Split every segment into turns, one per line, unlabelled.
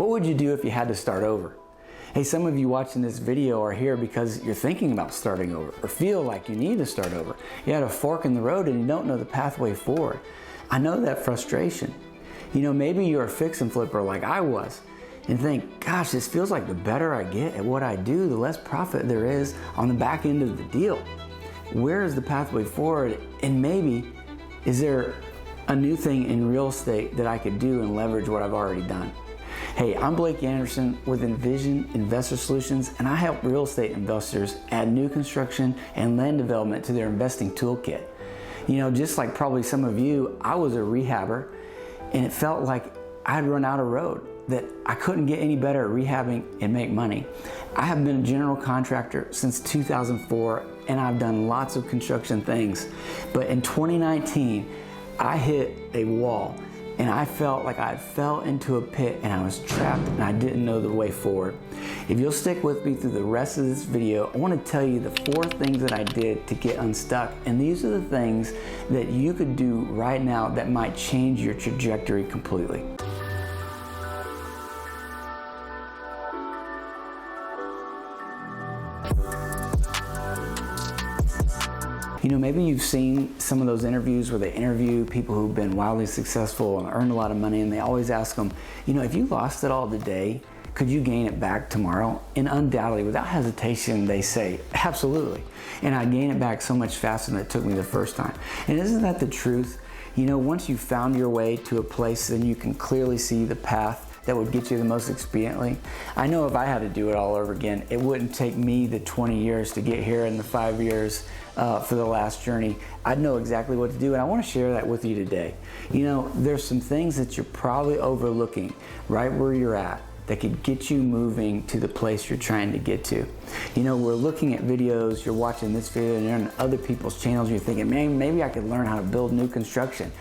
What would you do if you had to start over? Hey, some of you watching this video are here because you're thinking about starting over or feel like you need to start over. You had a fork in the road and you don't know the pathway forward. I know that frustration. You know, maybe you're a fix and flipper like I was and think, gosh, this feels like the better I get at what I do, the less profit there is on the back end of the deal. Where is the pathway forward? And maybe, is there a new thing in real estate that I could do and leverage what I've already done? Hey, I'm Blake Anderson with Envision Investor Solutions, and I help real estate investors add new construction and land development to their investing toolkit. You know, just like probably some of you, I was a rehabber, and it felt like I'd run out of road, that I couldn't get any better at rehabbing and make money. I have been a general contractor since 2004, and I've done lots of construction things. But in 2019, I hit a wall, and I felt like I fell into a pit and I was trapped and I didn't know the way forward. If you'll stick with me through the rest of this video, I want to tell you the 4 things that I did to get unstuck. And these are the things that you could do right now that might change your trajectory completely. You know, maybe you've seen some of those interviews where they interview people who've been wildly successful and earned a lot of money, and they always ask them, you know, if you lost it all today, could you gain it back tomorrow? And undoubtedly, without hesitation, they say, absolutely. And I gain it back so much faster than it took me the first time. And isn't that the truth? You know, once you've found your way to a place, then you can clearly see the path that would get you the most expediently. I know if I had to do it all over again, it wouldn't take me the 20 years to get here and the 5 years for the last journey. I'd know exactly what to do, and I want to share that with you today. You know, there's some things that you're probably overlooking right where you're at that could get you moving to the place you're trying to get to. You know, we're looking at videos, you're watching this video and you're on other people's channels, and you're thinking, man, maybe I could learn how to build new construction.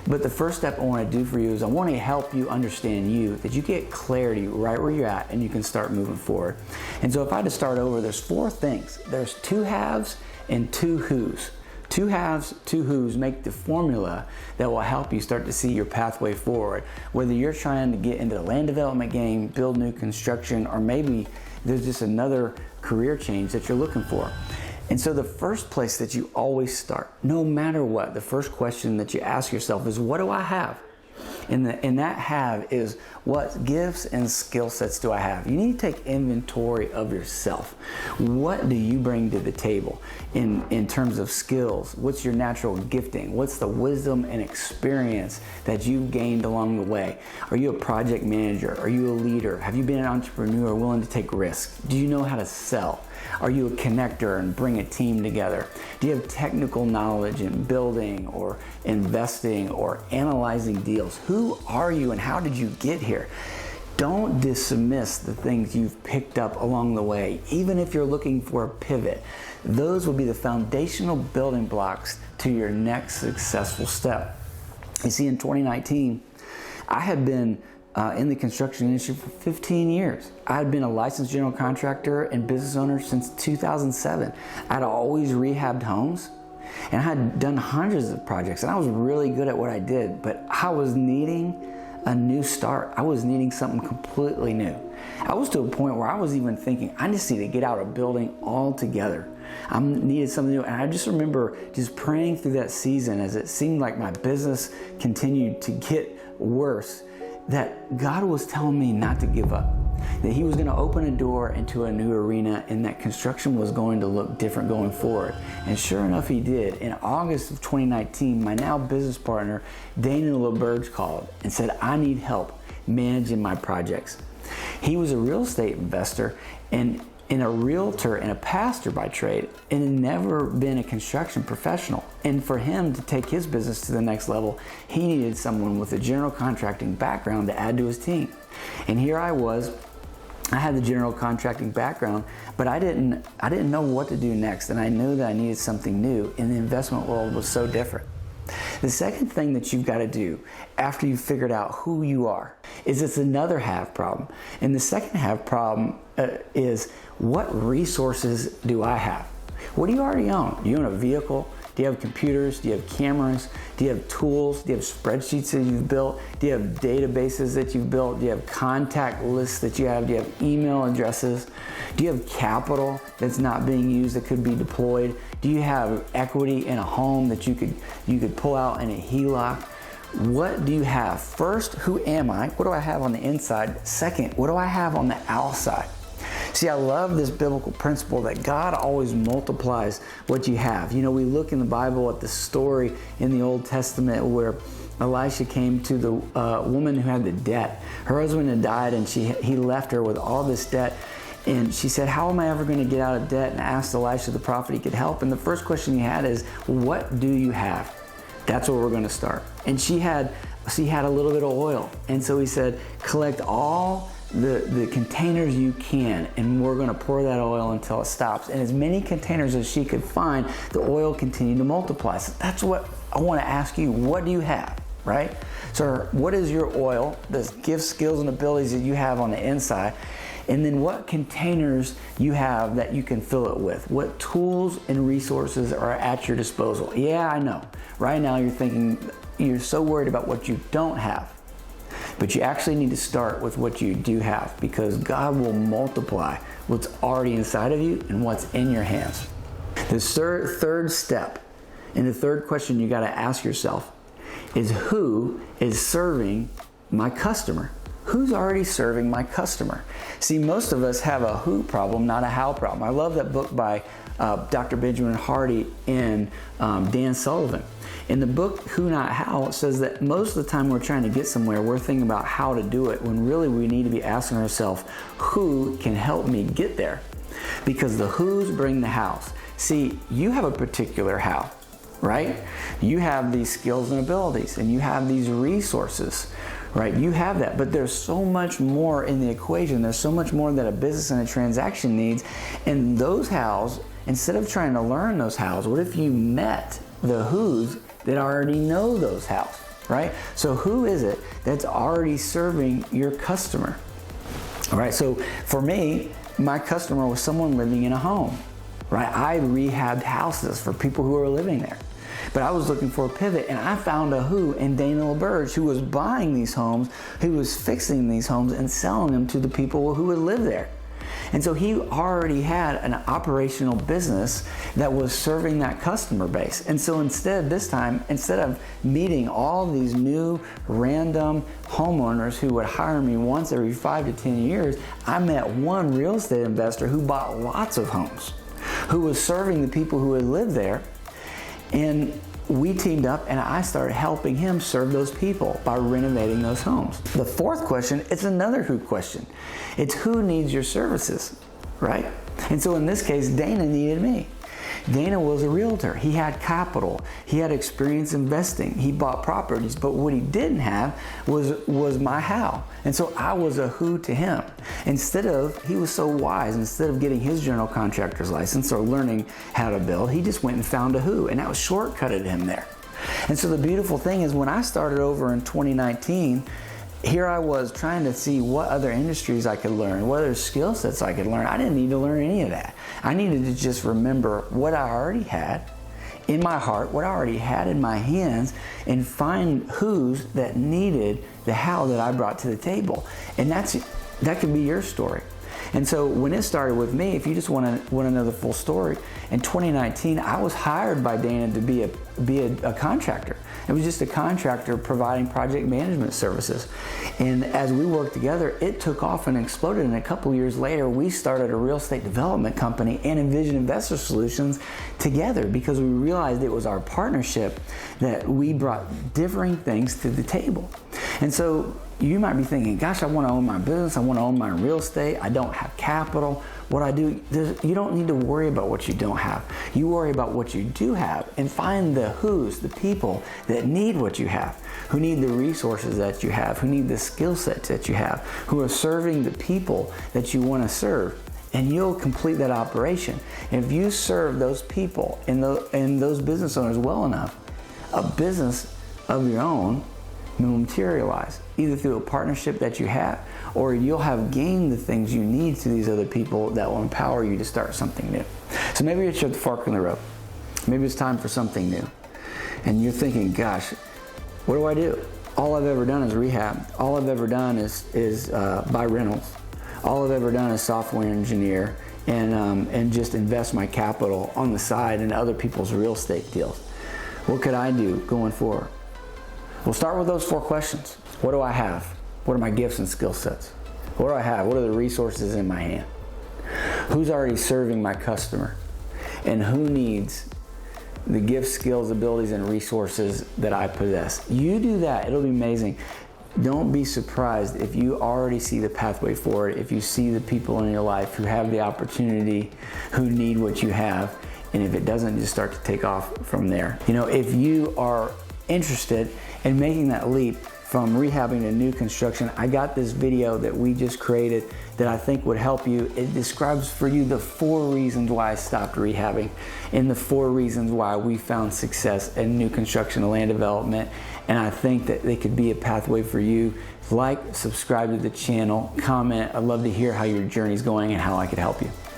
But the first step I want to do for you is I want to help you understand that you get clarity right where you're at and you can start moving forward. And so if I had to start over, there's 4 things. There's 2 haves and 2 whos. 2 haves, 2 whos make the formula that will help you start to see your pathway forward. Whether you're trying to get into the land development game, build new construction, or maybe there's just another career change that you're looking for. And so the first place that you always start, no matter what, the first question that you ask yourself is, what do I have? And that have is, what gifts and skill sets do I have? You need to take inventory of yourself. What do you bring to the table in terms of skills? What's your natural gifting? What's the wisdom and experience that you've gained along the way? Are you a project manager? Are you a leader? Have you been an entrepreneur willing to take risks? Do you know how to sell? Are you a connector and bring a team together? Do you have technical knowledge in building or investing or analyzing deals? Who are you and how did you get here? Don't dismiss the things you've picked up along the way, even if you're looking for a pivot. Those will be the foundational building blocks to your next successful step. You see, in 2019, I had been in the construction industry for 15 years. I had been a licensed general contractor and business owner since 2007. I'd always rehabbed homes, and I had done hundreds of projects, and I was really good at what I did, but I was needing a new start. I was needing something completely new. I was to a point where I was even thinking, I just need to get out of building altogether. I needed something new, and I just remember just praying through that season as it seemed like my business continued to get worse, that God was telling me not to give up, that He was going to open a door into a new arena, and that construction was going to look different going forward. And sure enough, He did. In August of 2019, my now business partner, Dana LeBurge, called and said, I need help managing my projects. He was a real estate investor and a realtor and a pastor by trade, and had never been a construction professional. And for him to take his business to the next level, he needed someone with a general contracting background to add to his team. And here I was, I had the general contracting background, but I didn't know what to do next, and I knew that I needed something new, and the investment world was so different. The second thing that you've got to do after you've figured out who you are is it's another have problem. And the second have problem is, what resources do I have? What do you already own? Do you own a vehicle? Do you have computers? Do you have cameras? Do you have tools? Do you have spreadsheets that you've built? Do you have databases that you've built? Do you have contact lists that you have? Do you have email addresses? Do you have capital that's not being used that could be deployed? Do you have equity in a home that you could pull out in a HELOC? What do you have? First, who am I? What do I have on the inside? Second, what do I have on the outside? See, I love this biblical principle that God always multiplies what you have. You know, we look in the Bible at the story in the Old Testament where Elisha came to the woman who had the debt. Her husband had died and he left her with all this debt. And she said, how am I ever going to get out of debt? And asked Elisha the prophet he could help. And the first question he had is, what do you have? That's where we're going to start. And she had a little bit of oil. And so he said, collect all the containers you can, and we're going to pour that oil until it stops. And as many containers as she could find, the oil continued to multiply. So that's what I want to ask you. What do you have, right? So what is your oil, the gifts, skills, and abilities that you have on the inside? And then what containers you have that you can fill it with? What tools and resources are at your disposal? Yeah, I know. Right now you're thinking, you're so worried about what you don't have. But you actually need to start with what you do have, because God will multiply what's already inside of you and what's in your hands. The third step, and the third question you got to ask yourself is, who is serving my customer? Who's already serving my customer? See, most of us have a who problem, not a how problem. I love that book by Dr. Benjamin Hardy and Dan Sullivan. In the book, Who Not How, it says that most of the time we're trying to get somewhere, we're thinking about how to do it, when really we need to be asking ourselves, who can help me get there? Because the who's bring the hows. See, you have a particular how, right? You have these skills and abilities, and you have these resources, right? You have that, but there's so much more in the equation. There's so much more that a business and a transaction needs. And those hows, instead of trying to learn those hows, what if you met the who's that already know those hows, right? So who is it that's already serving your customer? All right, so for me, my customer was someone living in a home, right? I rehabbed houses for people who were living there. But I was looking for a pivot, and I found a who in Dana LaBerge, who was buying these homes, who was fixing these homes and selling them to the people who would live there. And so he already had an operational business that was serving that customer base. And so instead of meeting all these new random homeowners who would hire me once every 5 to 10 years, I met one real estate investor who bought lots of homes, who was serving the people who would live there. And we teamed up, and I started helping him serve those people by renovating those homes. The fourth question, it's another who question. It's who needs your services, right? And so in this case, Dana needed me. Dana was a realtor. He had capital. He had experience investing. He bought properties, but what he didn't have was my how. And so I was a who to him. He was so wise, instead of getting his general contractor's license or learning how to build, he just went and found a who, and that was shortcutted him there. And so the beautiful thing is, when I started over in 2019, here I was trying to see what other industries I could learn, what other skill sets I could learn. I didn't need to learn any of that. I needed to just remember what I already had in my heart, what I already had in my hands, and find who's that needed the how that I brought to the table. And that could be your story. And so when it started with me, if you just want to know the full story, in 2019, I was hired by Dana to be a contractor. It was just a contractor providing project management services. And as we worked together, it took off and exploded. And a couple years later, we started a real estate development company and Envision Investor Solutions together, because we realized it was our partnership that we brought differing things to the table. And so you might be thinking, gosh, I want to own my business. I want to own my real estate. I don't have capital. What I do, you don't need to worry about what you don't have. You worry about what you do have, and find the who's, the people that need what you have, who need the resources that you have, who need the skill sets that you have, who are serving the people that you want to serve. And you'll complete that operation. If you serve those people and those business owners well enough, a business of your own will materialize, either through a partnership that you have, or you'll have gained the things you need to these other people that will empower you to start something new. So maybe it's at the fork in the road. Maybe it's time for something new. And you're thinking, gosh, what do I do? All I've ever done is rehab. All I've ever done is buy rentals. All I've ever done is software engineer and just invest my capital on the side in other people's real estate deals. What could I do going forward? We'll start with those 4 questions. What do I have? What are my gifts and skill sets? What do I have? What are the resources in my hand? Who's already serving my customer? And who needs the gifts, skills, abilities, and resources that I possess? You do that, it'll be amazing. Don't be surprised if you already see the pathway forward, if you see the people in your life who have the opportunity, who need what you have, and if it doesn't, just start to take off from there. You know, if you are interested in making that leap from rehabbing to new construction, I got this video that we just created that I think would help you. It describes for you the 4 reasons why I stopped rehabbing and the 4 reasons why we found success in new construction and land development. And I think that they could be a pathway for you. Like, subscribe to the channel, comment. I'd love to hear how your journey's going and how I could help you.